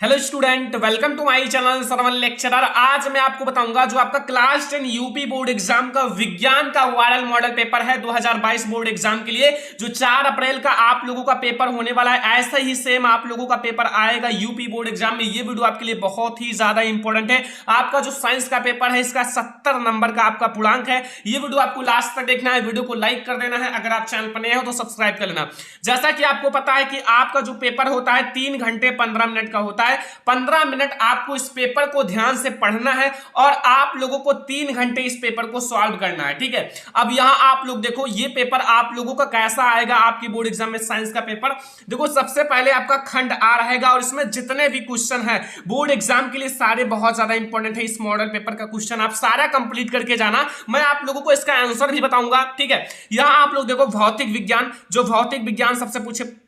Hello student, welcome to my channel Sarvan lecturer. आज मैं आपको बताऊंगा जो आपका क्लास 10 यूपी बोर्ड एग्जाम का विज्ञान का वायरल मॉडल पेपर है 2022 बोर्ड एग्जाम के लिए, जो 4 अप्रैल का आप लोगों का पेपर होने वाला है। ऐसा ही सेम आप लोगों का पेपर आएगा यूपी बोर्ड एग्जाम में। ये वीडियो आपके लिए बहुत ही ज्यादा इंपॉर्टेंट है। आपका जो साइंस का पेपर है इसका 70 नंबर का आपका पूर्णांक है। ये वीडियो आपको लास्ट तक देखना है, वीडियो को लाइक कर देना है, अगर आप चैनल पर नए हो तो सब्सक्राइब कर लेना। जैसा कि आपको पता है कि आपका जो पेपर होता है 3 घंटे 15 मिनट का होता है। 15 मिनट आपको इस पेपर को ध्यान से पढ़ना है और आप लोगों को 3 घंटे इस पेपर को सॉल्व करना है, ठीक है। अब यहां आप लोग देखो, ये पेपर आप लोगों का कैसा आएगा आपकी बोर्ड एग्जाम में साइंस का पेपर। देखो, सबसे पहले आपका खंड आ रहेगा और इसमें जितने भी क्वेश्चन है बोर्ड एग्जाम के लिए सारे बहुत ज्यादा इंपॉर्टेंट है। इस मॉडल पेपर का क्वेश्चन आप सारा कंप्लीट करके जाना, मैं आप लोगों को इसका आंसर भी बताऊंगा, ठीक है। यहां आप लोग देखो, भौतिक विज्ञान, जो भौतिक विज्ञान सबसे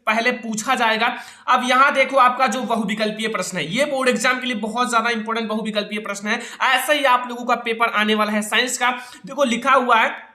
पहले पूछा जाएगा। अब यहां देखो, आपका जो बहुविकल्पीय प्रश्न है, ये बोर्ड एग्जाम के लिए बहुत ज्यादा इंपॉर्टेंट बहुविकल्पीय प्रश्न है। ऐसा ही आप लोगों का पेपर आने वाला है साइंस का। देखो, लिखा हुआ है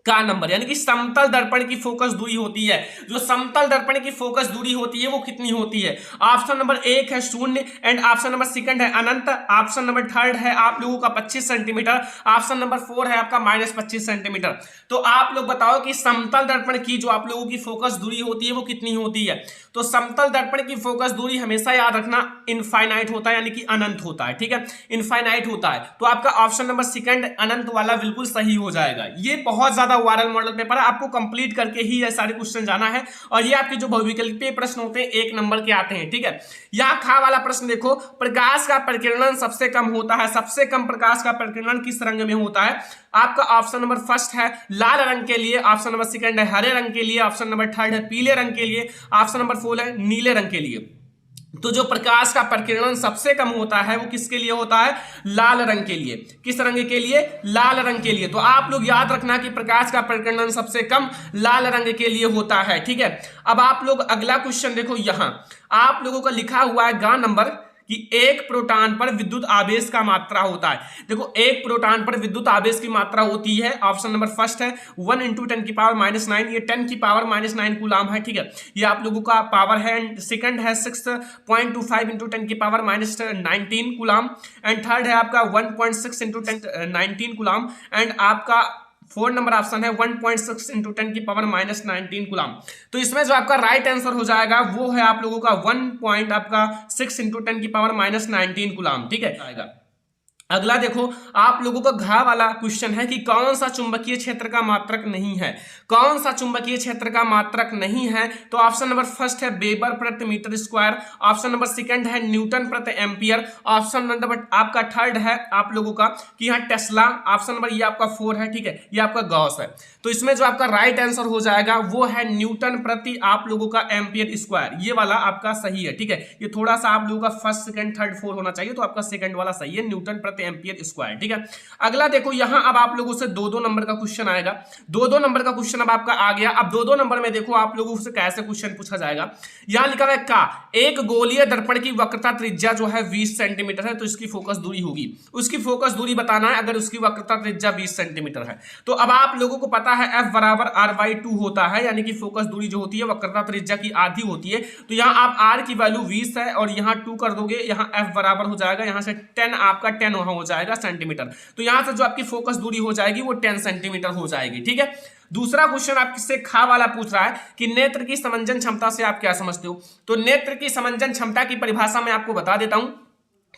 का नंबर, यानी कि समतल दर्पण की फोकस दूरी होती है। जो समतल दर्पण की फोकस दूरी होती है वो कितनी होती है? ऑप्शन नंबर 1 है 0 एंड ऑप्शन नंबर 2 है अनंत। ऑप्शन नंबर 3 है आप लोगों का 25 सेंटीमीटर। ऑप्शन नंबर 4 है आपका -25 सेंटीमीटर। तो आप लोग बताओ कि समतल दर्पण की जो आप लोगों की फोकस दूरी होती है वो कितनी होती है? तो समतल दर्पण की फोकस दूरी हमेशा याद रखना इनफाइनाइट होता है, यानी कि अनंत होता है, ठीक है, इनफाइनाइट होता है। तो आपका ऑप्शन नंबर 2 अनंत वाला बिल्कुल सही हो जाएगा। ये बहुत ज्यादा वायरल मॉडल पेपर है, आपको कंप्लीट करके ही ये सारे क्वेश्चन जाना है। और ये आपके जो बहुविकल्पीय प्रश्न होते हैं 1 नंबर के आते हैं, ठीक है। यहां खा वाला प्रश्न देखो, प्रकाश का प्रकीर्णन सबसे कम होता है। सबसे कम प्रकाश का प्रकीर्णन किस रंग में होता है? आपका ऑप्शन नंबर 1 है लाल रंग के लिए, ऑप्शन नंबर 2 है हरे रंग के लिए, ऑप्शन नंबर 3 है पीले रंग के लिए, ऑप्शन नंबर 4 है नीले रंग के लिए। तो जो प्रकाश का प्रकीर्णन सबसे कम होता है वो किसके लिए होता है? लाल रंग के लिए। किस रंग के लिए? लाल रंग के लिए। तो आप लोग याद रखना कि प्रकाश का प्रकीर्णन सबसे कम लाल रंग के लिए होता है, ठीक है। अब आप लोग अगला क्वेश्चन देखो, यहां आप लोगों का लिखा हुआ है गा नंबर कि एक प्रोटॉन पर विद्युत आवेश का मात्रा होता है। देखो, एक प्रोटॉन पर विद्युत आवेश की मात्रा होती है। ऑप्शन नंबर 1 है 1 × 10⁻⁹। ये 10⁻⁹ कूलाम है, ठीक है। ये आप लोगों का पावर है। एंड सेकंड है 6.25 × 10⁻⁹ कूलाम। एंड थर्ड है आपका 1.6 × 10⁻⁹ कूलाम। एंड आपका 4 नंबर ऑप्शन है 1.6 × 10⁻⁹ कूलाम। तो इसमें जो आपका राइट आंसर हो जाएगा वो है आप लोगों का 1.6 × 10⁻⁹ कूलाम, ठीक है आएगा। अगला देखो, आप लोगों का घा वाला क्वेश्चन है कि कौन सा चुंबकीय क्षेत्र का मात्रक नहीं है? कौन सा चुंबकीय क्षेत्र का मात्रक नहीं है? तो ऑप्शन नंबर 1 है वेबर प्रति मीटर स्क्वायर। ऑप्शन नंबर 2 है न्यूटन प्रति एम्पियर। ऑप्शन नंबर आपका 3 है आप लोगों का कि यहाँ टेस्ला। ऑप्शन नंबर ये आपका 4 है, ठीक है, ये आपका गॉस है। तो इसमें जो आपका राइट आंसर हो जाएगा वो है न्यूटन प्रति आप लोगों का एम्पियर स्क्वायर। ये वाला आपका सही है, ठीक है। ये थोड़ा सा आप लोगों का 1st 2nd 3rd 4 होना चाहिए, तो आपका 2nd वाला सही है, न्यूटन प्रति एम्पियर स्क्वायर, ठीक है। अगला देखो, यहां अब आप लोगों से 2-2 नंबर का क्वेश्चन आएगा। 2-2 नंबर का क्वेश्चन अब आपका आ गया। अब 2-2 नंबर में देखो आप लोगों से कैसे क्वेश्चन पूछा जाएगा। यहां लिखा हुआ है का एक गोलीय दर्पण की वक्रता त्रिज्या जो है 20 सेंटीमीटर है, तो इसकी फोकस दूरी होगी। उसकी फोकस दूरी बताना है अगर उसकी वक्रता त्रिज्या 20 सेंटीमीटर है। तो अब आप लोगों को पता है F बराबर R/2 होता है, यानी कि फोकस दूरी जो होती है वक्रता त्रिज्या की आधी होती है। तो यहां आप R की वैल्यू 20 है और यहां 2 कर दोगे, यहां F बराबर हो जाएगा, यहां से 10 आपका 10 वहां हो जाएगा सेंटीमीटर। तो यहां से जो आपकी फोकस दूरी हो जाएगी वो 10 सेंटीमीटर हो जाएगी, ठीक है। दूसरा क्वेश्चन आपसे खा वाला पूछ रहा है कि नेत्र की समंजन क्षमता से आप क्या समझते हो? तो नेत्र की समंजन क्षमता की परिभाषा मैं आपको बता देता हूं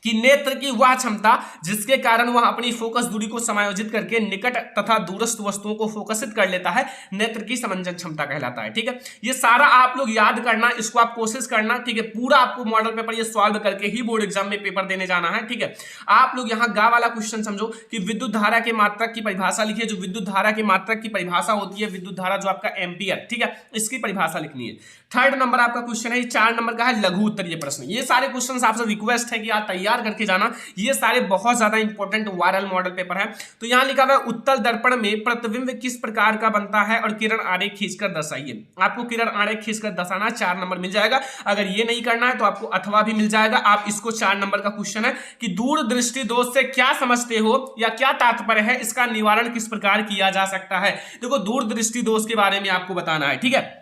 कि नेत्र की वह क्षमता जिसके कारण वह अपनी फोकस दूरी को समायोजित करके निकट तथा दूरस्थ वस्तुओं को फोकसित कर लेता है, नेत्र की समंजन क्षमता कहलाता है, ठीक है। ये सारा आप लोग याद करना, इसको आप कोशिश करना, ठीक है। पूरा आपको मॉडल पेपर ये सॉल्व करके ही बोर्ड एग्जाम में पेपर देने जाना है, ठीक है। आप लोग यहाँ गा वाला क्वेश्चन समझो कि विद्युत धारा के मात्रक की परिभाषा लिखिए। जो विद्युत धारा के मात्रक की परिभाषा होती है, विद्युत धारा जो आपका एम्पियर, ठीक है, इसकी परिभाषा लिखनी है। 3rd नंबर आपका क्वेश्चन है, 4 नंबर का है लघु उत्तरीय प्रश्न। ये सारे क्वेश्चन आपसे रिक्वेस्ट है कि आप तैयार करके जाना, ये सारे बहुत ज्यादा इंपॉर्टेंट वायरल मॉडल पेपर है। तो यहां लिखा हुआ है उत्तल दर्पण में प्रतिबिंब किस प्रकार का बनता है और किरण आरेख खींचकर दर्शाइए। आपको किरण आरेख खींचकर दर्शाना 4 नंबर मिल जाएगा। अगर ये नहीं करना है तो आपको अथवा भी मिल जाएगा। आप इसको 4 नंबर का क्वेश्चन है कि दूर दृष्टि दोष से क्या समझते हो या क्या तात्पर्य है, इसका निवारण किस प्रकार किया जा सकता है। देखो, दूर दृष्टि दोष के बारे में आपको बताना है, ठीक है।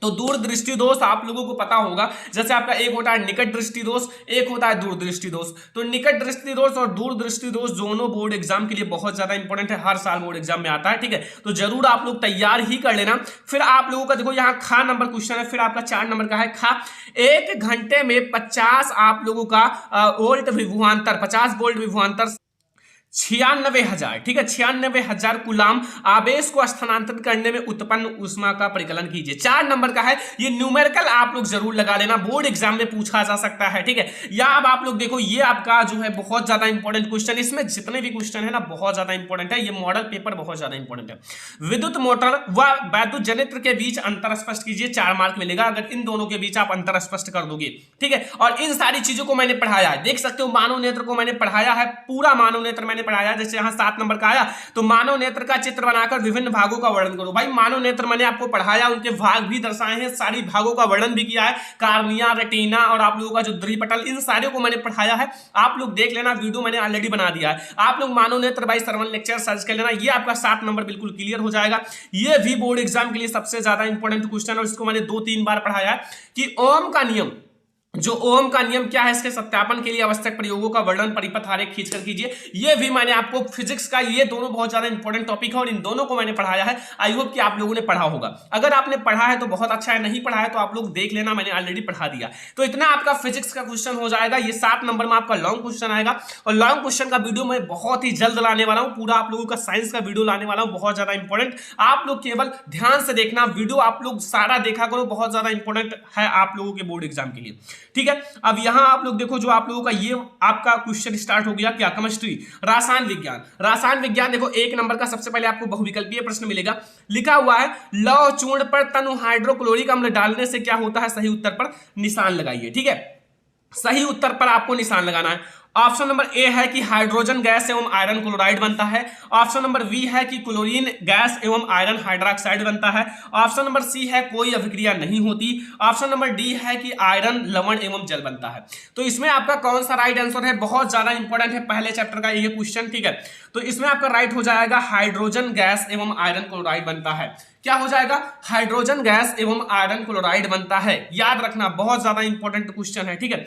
तो दूर दृष्टि दोष आप लोगों को पता होगा, जैसे आपका एक होता है निकट दृष्टि दोष, एक होता है दूर दृष्टि दोष। तो निकट दृष्टि दोष और दूर दृष्टि दोष दोनों बोर्ड एग्जाम के लिए बहुत ज्यादा इंपॉर्टेंट है, हर साल बोर्ड एग्जाम में आता है, ठीक है। तो जरूर आप लोग तैयार ही कर लेना। फिर आप लोगों का देखो यहाँ खा नंबर क्वेश्चन है, फिर आपका 4 नंबर का है खा। 1 घंटे में 50 आप लोगों का वोल्ट विभवांतर, 50 वोल्ट विभवांतर 96,000, ठीक है, 96,000 कूलाम आवेश को स्थानांतरित करने में उत्पन्न ऊष्मा का परिकलन कीजिए। 4 नंबर का है, ये न्यूमेरिकल आप लोग जरूर लगा लेना, बोर्ड एग्जाम में पूछा जा सकता है, ठीक है। या अब आप लोग देखो, ये आपका जो है बहुत ज्यादा इंपॉर्टेंट क्वेश्चन, इसमें जितने भी क्वेश्चन है ना बहुत ज्यादा इंपॉर्टेंट है, ये मॉडल पेपर बहुत ज्यादा इंपॉर्टेंट है। विद्युत मोटर व वैद्युत जनित्र के बीच अंतर स्पष्ट कीजिए, 4 मार्क मिलेगा अगर इन दोनों के बीच आप अंतर स्पष्ट कर दोगे, ठीक है। और इन सारी चीजों को मैंने पढ़ाया है, देख सकते हो मानव नेत्र को मैंने पढ़ाया है, पूरा मानव नेत्र मैंने पढ़ाया। जैसे यहाँ 7 नंबर का आया, तो मानव नेत्र का चित्र बनाकर विभिन्न भागों का वर्णन करो। भाई मानव नेत्र मैंने आपको पढ़ाया, उनके भाग भी दर्शाए हैं, सारी भागों का वर्णन भी किया है, कार्निया, रेटिना और आप लोगों का जो द्विपटल, इन सारे को मैंने पढ़ाया है। आप लोग देख लेना, वीडियो मैंने ऑलरेडी बना दिया है, आप लोग मानव नेत्र बाय सरवण लेक्चर सर्च कर लेना, ये आपका 7 नंबर बिल्कुल क्लियर हो जाएगा। ये भी बोर्ड एग्जाम के लिए सबसे ज्यादा इंपॉर्टेंट क्वेश्चन, और इसको मैंने 2-3 बार पढ़ाया है कि ओम का नियम, जो ओम का नियम क्या है, इसके सत्यापन के लिए आवश्यक प्रयोगों का वर्णन परिपथ आरेख खींचकर कीजिए। ये भी मैंने आपको फिजिक्स का, ये दोनों बहुत ज्यादा इंपॉर्टेंट टॉपिक है और इन दोनों को मैंने पढ़ाया है। आई होप कि आप लोगों ने पढ़ा होगा, अगर आपने पढ़ा है तो बहुत अच्छा है, नहीं पढ़ा है तो आप लोग देख लेना, मैंने ऑलरेडी पढ़ा दिया। तो इतना आपका फिजिक्स का क्वेश्चन हो जाएगा। ये 7 नंबर में आपका लॉन्ग क्वेश्चन आएगा, और लॉन्ग क्वेश्चन का वीडियो मैं बहुत ही जल्द लाने वाला हूँ, पूरा आप लोगों का साइंस का वीडियो लाने वाला हूँ, बहुत ज्यादा इंपॉर्टेंट। आप लोग केवल ध्यान से देखना, वीडियो आप लोग सारा देखा करो, बहुत ज्यादा इंपॉर्टेंट है आप लोगों के बोर्ड एग्जाम के लिए, ठीक है। अब यहां आप लोग देखो, जो आप लोगों का ये आपका क्वेश्चन स्टार्ट हो गया क्या, केमिस्ट्री, रसायन विज्ञान। रसायन विज्ञान देखो 1 नंबर का सबसे पहले आपको बहुविकल्पीय प्रश्न मिलेगा, लिखा हुआ है लौह चूर्ण पर तनु हाइड्रोक्लोरिक अम्ल डालने से क्या होता है, सही उत्तर पर निशान लगाइए, ठीक है। सही उत्तर पर आपको निशान लगाना है। ऑप्शन नंबर ए है कि हाइड्रोजन गैस एवं आयरन क्लोराइड बनता है। ऑप्शन नंबर बी है कि क्लोरीन गैस एवं आयरन हाइड्रोक्साइड बनता है। ऑप्शन नंबर सी है कोई अभिक्रिया नहीं होती। ऑप्शन नंबर डी है कि आयरन लवण एवं जल बनता है। तो इसमें आपका कौन सा राइट आंसर है, बहुत ज्यादा इंपॉर्टेंट है पहले चैप्टर का ये क्वेश्चन, ठीक है। तो इसमें आपका राइट हो जाएगा हाइड्रोजन गैस एवं आयरन क्लोराइड बनता है। क्या हो जाएगा, हाइड्रोजन गैस एवं आयरन क्लोराइड बनता है, याद रखना, बहुत ज्यादा इंपॉर्टेंट क्वेश्चन है, ठीक है।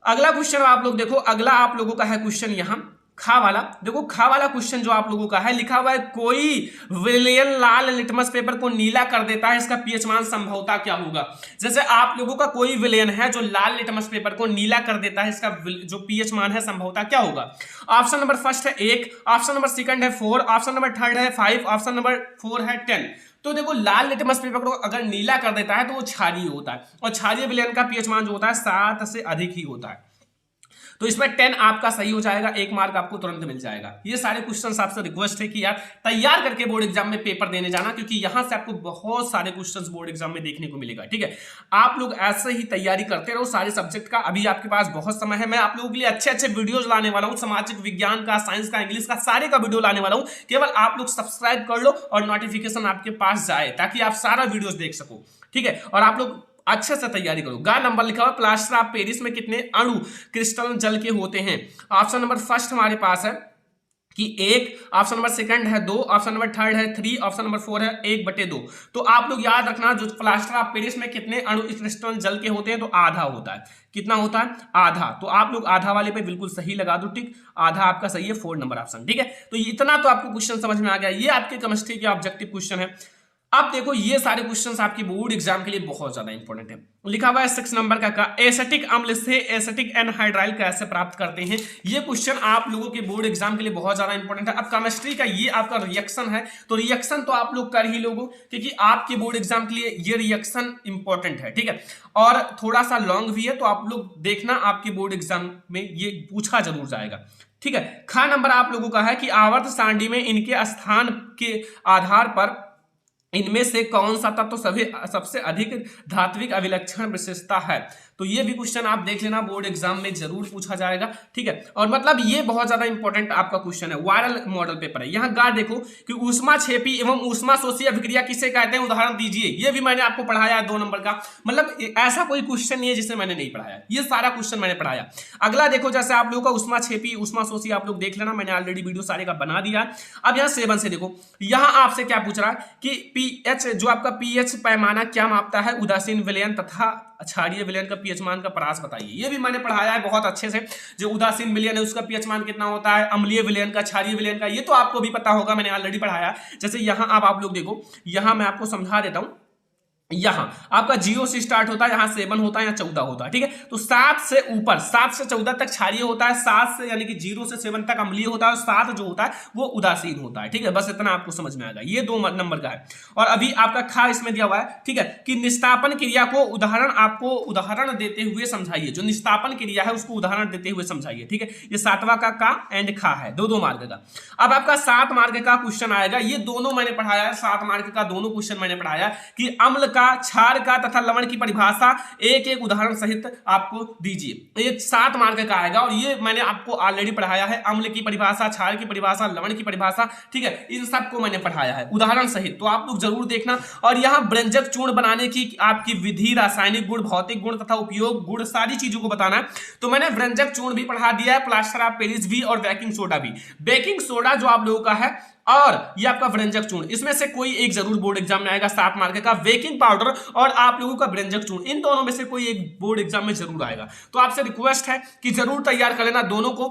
अगला क्वेश्चन आप लोग देखो, अगला आप लोगों का है क्वेश्चन यहां खा वाला। देखो खा वाला क्वेश्चन जो आप लोगों का है, लिखा हुआ है कोई विलयन लाल लिटमस पेपर को नीला कर देता है, इसका पीएच मान संभवता क्या होगा। जैसे आप लोगों का कोई विलयन है जो लाल लिटमस पेपर को नीला कर देता है, इसका जो पीएच मान है संभवता क्या होगा। ऑप्शन नंबर फर्स्ट है 1, ऑप्शन नंबर सेकंड है 4, ऑप्शन नंबर थर्ड है 5, ऑप्शन नंबर 4 है 10। तो देखो लाल लिटमस पेपर को अगर नीला कर देता है तो वो क्षारीय होता है, और क्षारीय विलयन का पीएच मान जो होता है 7 से अधिक ही होता है। तो इसमें 10 आपका सही हो जाएगा, 1 मार्क आपको तुरंत मिल जाएगा। ये सारे क्वेश्चंस आपसे रिक्वेस्ट है कि यार तैयार करके बोर्ड एग्जाम में पेपर देने जाना, क्योंकि यहां से आपको बहुत सारे क्वेश्चंस बोर्ड एग्जाम में देखने को मिलेगा, ठीक है। आप लोग ऐसे ही तैयारी करते रहो सारे सब्जेक्ट का, अभी आपके पास बहुत समय है। मैं आप लोगों के लिए अच्छे अच्छे वीडियोज लाने वाला हूँ, सामाजिक विज्ञान का, साइंस का, इंग्लिश का, सारे का वीडियो लाने वाला हूँ। केवल आप लोग सब्सक्राइब कर लो और नोटिफिकेशन आपके पास जाए, ताकि आप सारा वीडियोज देख सको, ठीक है। और आप लोग अच्छे से तैयारी करो। गा नंबर लिखा हुआ प्लास्टर ऑफ पेरिस में कितने अणु क्रिस्टल जल के होते हैं। ऑप्शन नंबर फर्स्ट हमारे पास है कि 1, ऑप्शन नंबर सेकंड है 2, ऑप्शन नंबर थर्ड है 3, ऑप्शन नंबर 4 है 1/2। तो आप लोग याद रखना, जो प्लास्टर ऑफ पेरिस में कितने अणु क्रिस्टल जल के होते हैं, तो आधा होता है। कितना होता है, आधा। तो आप लोग आधा वाले पे बिल्कुल सही लगा दो, ठीक, आधा आपका सही है, 4 नंबर ऑप्शन, ठीक है। तो इतना तो आपको क्वेश्चन समझ में आ गया, ये आपके केमिस्ट्री के ऑब्जेक्टिव क्वेश्चन है। अब देखो ये सारे क्वेश्चंस आपकी बोर्ड एग्जाम के लिए बहुत ज्यादा इंपॉर्टेंट है। लिखा हुआ है 6 नंबर का एसिटिक अम्ल से एसिटिक एनहाइड्राइल कैसे प्राप्त करते हैं। ये क्वेश्चन आप लोगों के बोर्ड एग्जाम के लिए बहुत ज्यादा इंपॉर्टेंट है। अब केमिस्ट्री का ये आपका रिएक्शन है, तो रिएक्शन तो आप लोग कर ही लोगो, क्योंकि आपके बोर्ड एग्जाम के लिए ये रिएक्शन इंपॉर्टेंट है, ठीक है। और थोड़ा सा लॉन्ग भी है, तो आप लोग देखना, आपके बोर्ड एग्जाम में ये पूछा जरूर जाएगा, ठीक है। खा नंबर आप लोगों का है कि आवर्त सारणी में इनके स्थान के आधार पर इनमें से कौन सा तत्व सबसे अधिक धात्विक अभिलक्षण विशेषता है। तो ये भी क्वेश्चन आप देख लेना, बोर्ड एग्जाम में जरूर पूछा जाएगा, ठीक है। और मतलब ये बहुत ज्यादा इंपॉर्टेंट आपका क्वेश्चन है, वायरल मॉडल पेपर है। यहाँ गा देखो कि ऊष्मा क्षेपी एवं ऊष्मा शोषी अभिक्रिया किसे कहते हैं, उदाहरण दीजिए। ये भी मैंने आपको पढ़ाया है 2 नंबर का, मतलब ऐसा कोई क्वेश्चन नहीं है जिसे मैंने नहीं पढ़ाया, ये सारा क्वेश्चन मैंने पढ़ाया। अगला देखो, जैसे आप लोगों का ऊष्मा क्षेपी ऊष्मा शोषी आप लोग देख लेना, मैंने ऑलरेडी वीडियो सारे का बना दिया। अब यहाँ 7 से देखो, यहाँ आपसे क्या पूछ रहा है कि पीएच जो आपका पीएच पैमाना क्या मापता है, उदासीन विलयन तथा क्षारीय विलयन का पीएच मान का परास बताइए। ये भी मैंने पढ़ाया है बहुत अच्छे से। जो उदासीन विलयन है उसका पीएच मान कितना होता है, अम्लीय विलयन का, क्षारीय विलयन का, ये तो आपको भी पता होगा, मैंने ऑलरेडी पढ़ाया। जैसे यहाँ आप लोग देखो, यहाँ मैं आपको समझा देता हूँ। यहां आपका 0 से स्टार्ट होता है, यहां 7 होता है, या 14 होता है, ठीक है। तो 7 से ऊपर 7 से 14 तक क्षारीय होता है, 7 से यानी कि 0 से 7 तक अम्लीय होता है, और 7 जो होता है वो उदासीन होता है, ठीक है। बस इतना आपको समझ में आएगा, ये 2 नंबर का है। और अभी आपका खा इसमें दिया हुआ है, ठीक है, कि निस्तापन क्रिया को आपको उदाहरण देते हुए समझाइए। जो निस्तापन क्रिया है उसको उदाहरण देते हुए समझाइए, ठीक है। ये 7वां का एंड खा है, 2 मार्क का। अब आपका 7 मार्क का क्वेश्चन आएगा, ये दोनों मैंने पढ़ाया है, 7 मार्क का दोनों क्वेश्चन मैंने पढ़ाया कि अम्ल का, क्षार का तथा लवण की परिभाषा एक एक उदाहरण सहित आपको दीजिए। ये 7 मार्क का आएगा, और ये मैंने आपको ऑलरेडी पढ़ाया है। अम्ल की परिभाषा, क्षार की परिभाषा, लवण की परिभाषा, ठीक है, इन सबको मैंने पढ़ाया है उदाहरण सहित, तो आप लोग जरूर देखना। और यहाँ व्यंजक चूर्ण बनाने की आपकी विधि, रासायनिक गुण, भौतिक गुण तथा उपयोग गुण, सारी चीजों को बताना है। तो मैंने व्यंजक चूर्ण भी पढ़ा दिया है, प्लास्टर ऑफ पेरिस भी, और बेकिंग सोडा भी। बेकिंग सोडा जो आप लोगों का है, और ये आपका व्यंजक चूर्ण, इसमें से कोई एक जरूर बोर्ड एग्जाम में आएगा 7 मार्क का। बेकिंग पाउडर और आप लोगों का व्यंजक चूर्ण, इन दोनों में से कोई एक बोर्ड एग्जाम में जरूर आएगा। तो आपसे रिक्वेस्ट है कि जरूर तैयार कर लेना दोनों को।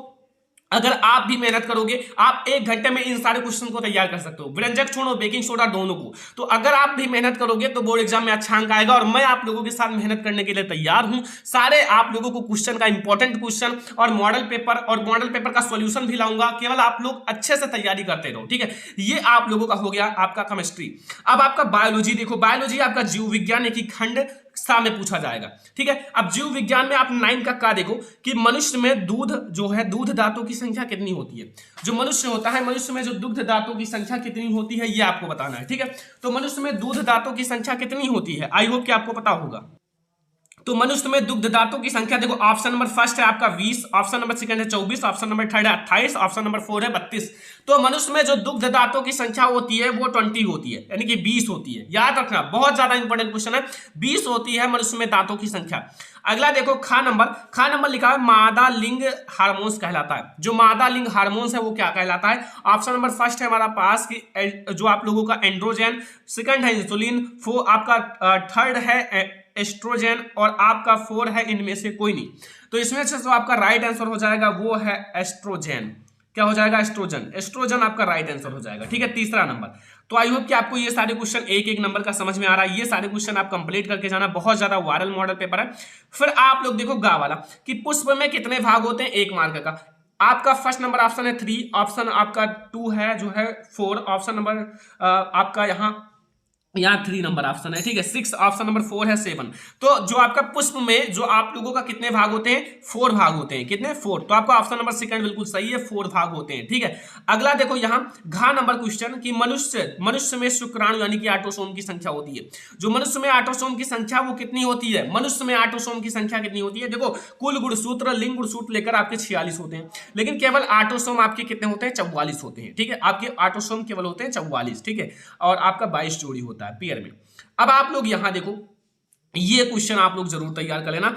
अगर आप भी मेहनत करोगे, आप 1 घंटे में इन सारे क्वेश्चन को तैयार कर सकते हो, व्यंजक चूर्ण और बेकिंग सोडा दोनों को। तो अगर आप भी मेहनत करोगे तो बोर्ड एग्जाम में अच्छा अंक आएगा, और मैं आप लोगों के साथ मेहनत करने के लिए तैयार हूं। सारे आप लोगों को क्वेश्चन का इंपॉर्टेंट क्वेश्चन और मॉडल पेपर का सॉल्यूशन भी लाऊंगा, केवल आप लोग अच्छे से तैयारी करते रहो, ठीक है। ये आप लोगों का हो गया आपका केमिस्ट्री। अब आपका बायोलॉजी देखो, बायोलॉजी आपका जीव विज्ञान एक ही खंड सा में पूछा जाएगा, ठीक है। अब जीव विज्ञान में आप 9 का देखो कि मनुष्य में दूध जो है, दूध दांतों की संख्या कितनी होती है। जो मनुष्य होता है, मनुष्य में जो दुग्ध दांतों की संख्या कितनी होती है, ये आपको बताना है, ठीक है। तो मनुष्य में दूध दांतों की संख्या कितनी होती है, आई होप कि आपको पता होगा। तो मनुष्य में दुग्ध दांतों की संख्या देखो, ऑप्शन नंबर फर्स्ट है आपका 20, ऑप्शन नंबर सेकंड है 24, ऑप्शन नंबर थर्ड है 28, ऑप्शन नंबर 4 है 32। तो मनुष्य में जो दुग्ध दांतों की संख्या होती है वो 20 होती है, यानी कि 20 होती है। याद रखना, बहुत ज्यादा इंपॉर्टेंट क्वेश्चन है, 20 होती है मनुष्य में दांतों की संख्या। अगला देखो खा नंबर लिखा है मादा लिंग हार्मोन्स कहलाता है। जो मादा लिंग हार्मोन्स है वो क्या कहलाता है। ऑप्शन नंबर फर्स्ट है हमारा पास कि जो आप लोगों का एंड्रोजन, सेकंड है इंसुलिन, आपका थर्ड है एस्ट्रोजन, और आपका 4 है इनमें से कोई नहीं। तो इसमें से जो आपका राइट आंसर हो जाएगा वो है एस्ट्रोजन। क्या हो जाएगा, एस्ट्रोजन आपका राइट आंसर हो जाएगा, ठीक है, तीसरा नंबर। तो आई होप कि आपको ये सारे क्वेश्चन एक नंबर का समझ में आ रहा है। ये सारे क्वेश्चन आप कंप्लीट करके जाना, बहुत ज्यादा वायरल मॉडल पेपर है। फिर आप लोग देखो गा वाला कि पुष्प में कितने भाग होते हैं, 1 मार्क का। आपका फर्स्ट नंबर ऑप्शन है 3, ऑप्शन आपका 2 है जो है 4, ऑप्शन नंबर आपका यहाँ 3 नंबर ऑप्शन है, ठीक है, 6, ऑप्शन नंबर 4 है 7। तो जो आपका पुष्प में जो आप लोगों का कितने भाग होते हैं, 4 भाग होते हैं। कितने, 4। तो आपका ऑप्शन नंबर सेकंड बिल्कुल सही है, 4 भाग होते हैं, ठीक है। अगला देखो यहाँ घ नंबर क्वेश्चन कि मनुष्य में शुक्राणु यानी कि ऑटोसोम की संख्या होती है। जो मनुष्य में ऑटोसोम की संख्या वो कितनी होती है, मनुष्य में ऑटोसोम की संख्या कितनी होती है। देखो कुल गुणसूत्र, लिंग गुणसूत्र लेकर आपके 46 होते हैं, लेकिन केवल ऑटोसोम आपके कितने होते हैं, 44 होते हैं, ठीक है। आपके ऑटोसोम केवल होते हैं 44, ठीक है, और आपका 22 जोड़ी होता है पेयर में। अब आप लोग यहां देखो, ये क्वेश्चन आप लोग जरूर तैयार कर लेना।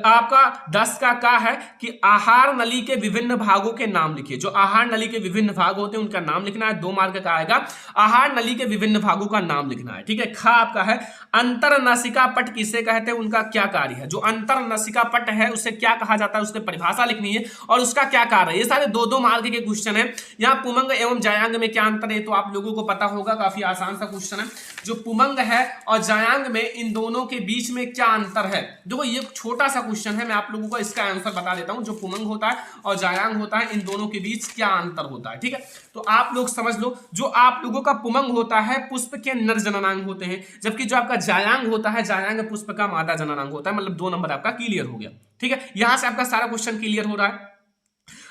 आपका 10 का है कि आहार नली के विभिन्न भागों के नाम लिखिए। जो आहार नली के विभिन्न भाग होते हैं उनका नाम लिखना है, 2 मार्क का आएगा। आहार नली के विभिन्न भागों का नाम लिखना है, ठीक है। खा आपका है अंतर नसिका पट किसे कहते हैं, उनका क्या कार्य है। जो अंतर नसिका पट है उसे क्या कहा जाता है, उसकी परिभाषा लिखनी है और उसका क्या कार्य है। ये सारे 2 मार्क के क्वेश्चन है। यहाँ पुमंग एवं जायांग में क्या अंतर है तो आप लोगों को पता होगा, काफी आसान सा क्वेश्चन है। जो पुमंग है और जायांग में, इन दोनों के बीच में क्या अंतर है। देखो ये छोटा सा क्वेश्चन है, मैं आप लोगों को इसका आंसर बता देता हूं। जो पुमंग होता है और जायांग होता है, इन दोनों के बीच क्या अंतर होता है, ठीक है। तो आप लोग समझ लो, जो आप लोगों का पुमंग होता है पुष्प के नर जननांग होते हैं, जबकि जो आपका जायांग होता है, जायांग पुष्प का मादा जननांग होता है। मतलब 2 नंबर आपका क्लियर हो गया, ठीक है। यहां से आपका सारा क्वेश्चन क्लियर हो रहा है।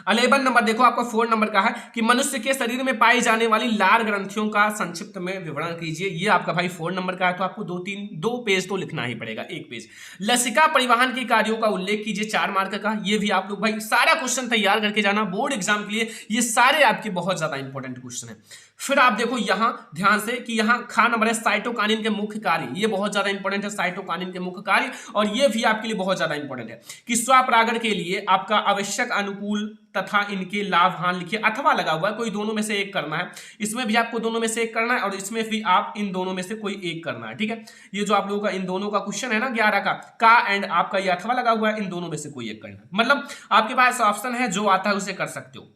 11 नंबर देखो आपका 4 नंबर का है कि मनुष्य के शरीर में पाई जाने वाली लार ग्रंथियों का संक्षिप्त में विवरण कीजिए। ये आपका भाई 4 नंबर का है, तो आपको 2 पेज तो लिखना ही पड़ेगा, 1 पेज। लसिका परिवहन के कार्यों का उल्लेख कीजिए, 4 मार्क का। ये भी आप लोग भाई सारा क्वेश्चन तैयार करके जाना बोर्ड एग्जाम के लिए। ये सारे आपके बहुत ज्यादा इंपॉर्टेंट क्वेश्चन है। फिर आप देखो यहां ध्यान से कि यहां खा नंबर है साइटोकाइनिन के मुख्य कार्य, ये बहुत ज्यादा इंपॉर्टेंट है, साइटोकाइनिन के मुख्य कार्य, और ये भी आपके लिए बहुत ज्यादा इंपॉर्टेंट है कि स्वपरागण के लिए आपका आवश्यक अनुकूल तथा इनके लाभ हानि लिखिए, अथवा लगा हुआ है, कोई दोनों में से एक करना है, इसमें भी आपको दोनों में से एक करना है और इसमें भी आप इन दोनों में से कोई एक करना है। ठीक है, ये जो आप लोगों का इन दोनों का क्वेश्चन है ना 11 का एंड आपका ये अथवा लगा हुआ है, इन दोनों में से कोई एक करना है, मतलब आपके पास ऑप्शन है, जो आता है उसे कर सकते हो।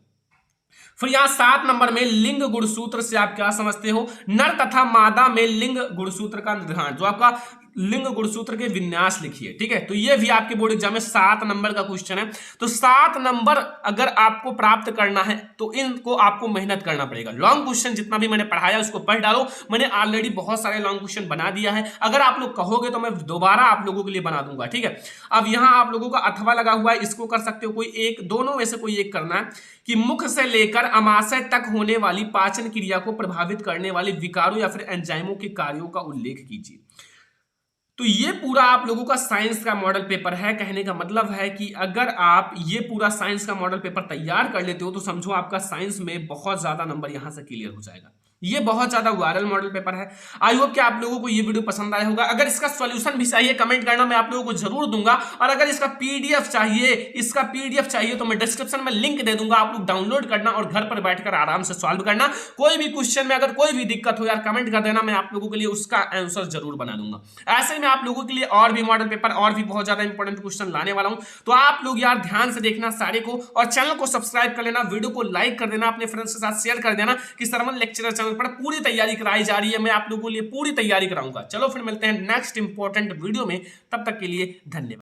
फिर यहां 7 नंबर में लिंग गुणसूत्र से आप क्या समझते हो, नर तथा मादा में लिंग गुणसूत्र का निर्धारण, जो आपका लिंग गुणसूत्र के विन्यास लिखिए। ठीक है, तो ये भी आपके बोर्ड एग्जाम में 7 नंबर का क्वेश्चन है। तो 7 नंबर अगर आपको प्राप्त करना है तो इनको आपको मेहनत करना पड़ेगा। लॉन्ग क्वेश्चन जितना भी मैंने पढ़ाया उसको पढ़ डालो, मैंने ऑलरेडी बहुत सारे लॉन्ग क्वेश्चन बना दिया है, अगर आप लोग कहोगे तो मैं दोबारा आप लोगों के लिए बना दूंगा। ठीक है, अब यहां आप लोगों का अथवा लगा हुआ है, इसको कर सकते हो कोई एक, दोनों में से कोई एक करना है कि मुख से लेकर अमाशय तक होने वाली पाचन क्रिया को प्रभावित करने वाले विकारों या फिर एंजाइमों के कार्यों का उल्लेख कीजिए। तो ये पूरा आप लोगों का साइंस का मॉडल पेपर है। कहने का मतलब है कि अगर आप ये पूरा साइंस का मॉडल पेपर तैयार कर लेते हो तो समझो आपका साइंस में बहुत ज्यादा नंबर यहां से क्लियर हो जाएगा। ये बहुत ज्यादा वायरल मॉडल पेपर है। आई होप कि आप लोगों को ये वीडियो पसंद आया होगा। अगर इसका सॉल्यूशन भी चाहिए कमेंट करना, मैं आप लोगों को जरूर दूंगा, और अगर इसका पीडीएफ चाहिए तो मैं डिस्क्रिप्शन में लिंक दे दूंगा, आप लोग डाउनलोड करना और घर पर बैठकर आराम से सॉल्व करना। कोई भी क्वेश्चन में अगर कोई भी दिक्कत हो यार कमेंट कर देना, मैं आप लोगों के लिए उसका आंसर जरूर बना दूंगा। ऐसे में आप लोगों के लिए और भी मॉडल पेपर और भी बहुत ज्यादा इंपॉर्टेंट क्वेश्चन लाने वाला हूं, तो आप लोग यार ध्यान से देखना सारे को, और चैनल को सब्सक्राइब कर लेना, वीडियो को लाइक कर देना, अपने फ्रेंड्स के साथ शेयर कर देना कि सरवन लेक्चरर चैनल पर पूरी तैयारी कराई जा रही है, मैं आप लोगों के लिए पूरी तैयारी कराऊंगा। चलो फिर मिलते हैं नेक्स्ट इंपॉर्टेंट वीडियो में, तब तक के लिए धन्यवाद।